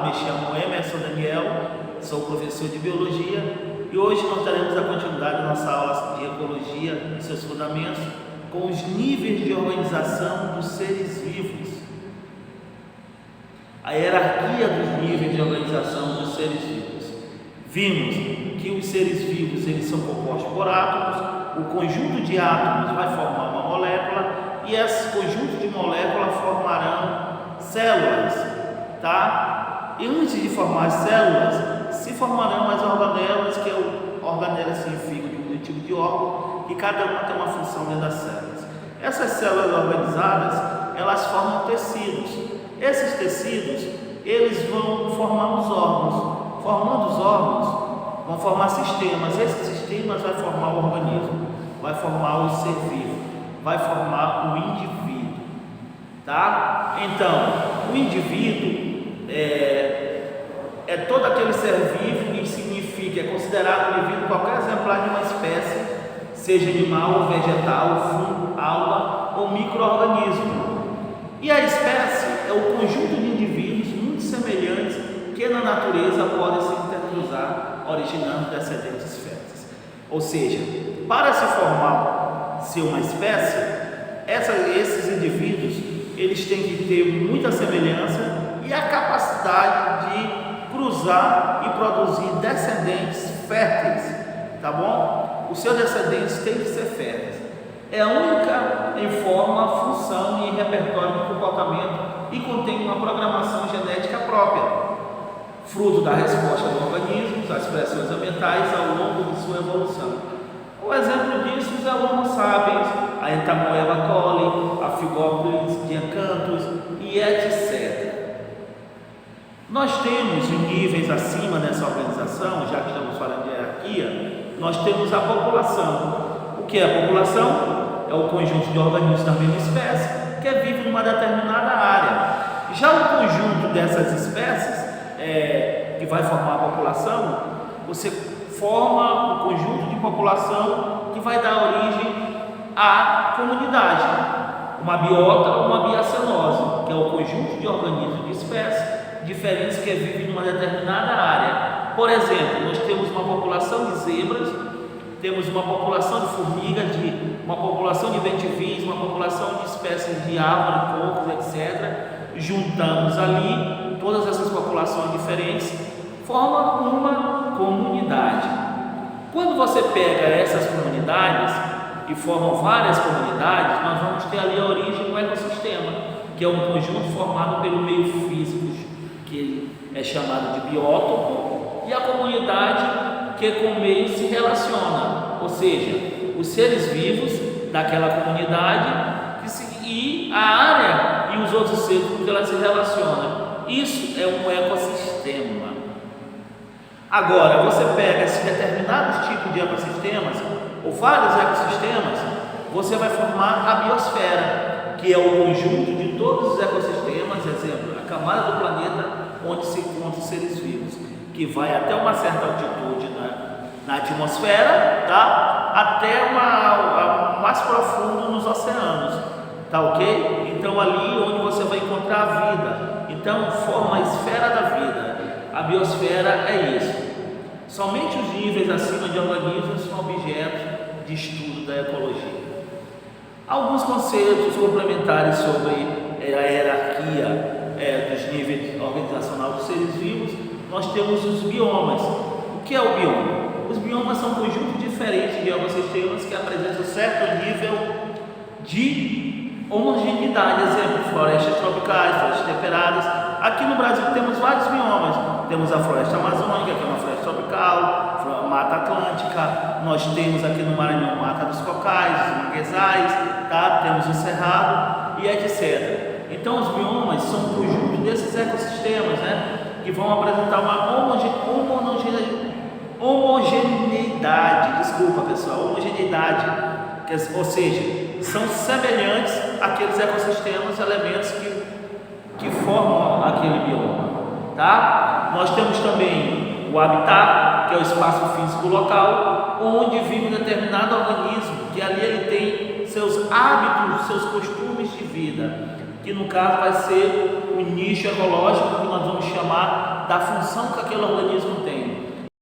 me chamo Emerson Daniel, sou professor de Biologia e hoje nós daremos a continuidade da nossa aula de Ecologia e seus fundamentos com os níveis de organização dos seres vivos. A hierarquia dos níveis de organização dos seres vivos. Vimos que os seres vivos eles são compostos por átomos, o conjunto de átomos vai formar uma molécula e esse conjunto de moléculas formarão células, tá? E antes de formar as células, se formarão as organelas, que organela significa diminutivo de órgão, e cada uma tem uma função dentro das células. Essas células organizadas, elas formam tecidos. Esses tecidos, eles vão formar os órgãos. Formando os órgãos, vão formar sistemas. Esses sistemas vai formar o organismo, vai formar o ser vivo, vai formar o indivíduo, tá? Então, o indivíduo é todo aquele ser vivo que significa, é considerado um indivíduo qualquer exemplar de uma espécie, seja animal, vegetal, fungo, alga ou micro-organismo. E a espécie é o conjunto de indivíduos muito semelhantes que na natureza podem se intercruzar, originando descendentes férteis. Ou seja, para se formar ser uma espécie, esses indivíduos eles têm que ter muita semelhança e a capacidade de cruzar e produzir descendentes férteis, tá bom? Os seus descendentes têm que ser férteis. É a única em forma, função e repertório de comportamento e contém uma programação genética própria, fruto da resposta do organismo às pressões ambientais ao longo de sua evolução. O exemplo disso é o Homo sapiens, a Entamoeba coli, a Phygops diacanthus e etc. Nós temos níveis acima dessa organização, já que estamos falando de hierarquia, nós temos a população. O que é a população? É o conjunto de organismos da mesma espécie que vive numa determinada área. Já o conjunto dessas espécies que vai formar a população, você forma um conjunto de população que vai dar origem à comunidade, uma biota ou uma biacenose, que é o conjunto de organismos de espécies diferentes que vivem numa determinada área. Por exemplo, nós temos uma população de zebras, temos uma população de formigas, uma população de bentivis, uma população de espécies de árvore, cocos, etc. Juntamos ali todas essas populações diferentes, formam uma comunidade. Quando você pega essas comunidades e formam várias comunidades, nós vamos ter ali a origem do ecossistema, que é um conjunto formado pelo meio físico, que é chamado de biótopo, e a comunidade, que com o meio se relaciona, ou seja, os seres vivos daquela comunidade e a área e os outros seres com que ela se relaciona. Isso é um ecossistema. Agora, você pega esses determinados tipos de ecossistemas, ou vários ecossistemas, você vai formar a biosfera, que é o conjunto de todos os ecossistemas, exemplo, a camada do planeta onde se encontram os seres vivos, que vai até uma certa altitude na atmosfera, tá? Até mais profundo nos oceanos, tá ok? Então ali onde você vai encontrar a vida. Então forma a esfera da vida. A biosfera é isso. Somente os níveis acima de organismos são objetos de estudo da ecologia. Alguns conceitos complementares sobre a hierarquia dos níveis organizacionais dos seres vivos. Nós temos os biomas. O que é o bioma? Os biomas são conjuntos diferentes de ecossistemas que apresentam certo nível de homogeneidade. Exemplo, florestas tropicais, florestas temperadas. Aqui no Brasil temos vários biomas. Temos a floresta amazônica, que é uma floresta tropical, mata atlântica. Nós temos aqui no Maranhão mata dos cocais, os manguezais, tá? Temos o cerrado e etc. Então os biomas são um conjunto desses ecossistemas, né? Que vão apresentar uma homogeneidade, desculpa pessoal, homogeneidade, ou seja, são semelhantes àqueles ecossistemas, elementos que formam aquele bioma, tá? Nós temos também o habitat, que é o espaço físico local, onde vive um determinado organismo, que ali ele tem seus hábitos, seus costumes de vida, que no caso vai ser o nicho ecológico, que nós vamos chamar da função que aquele organismo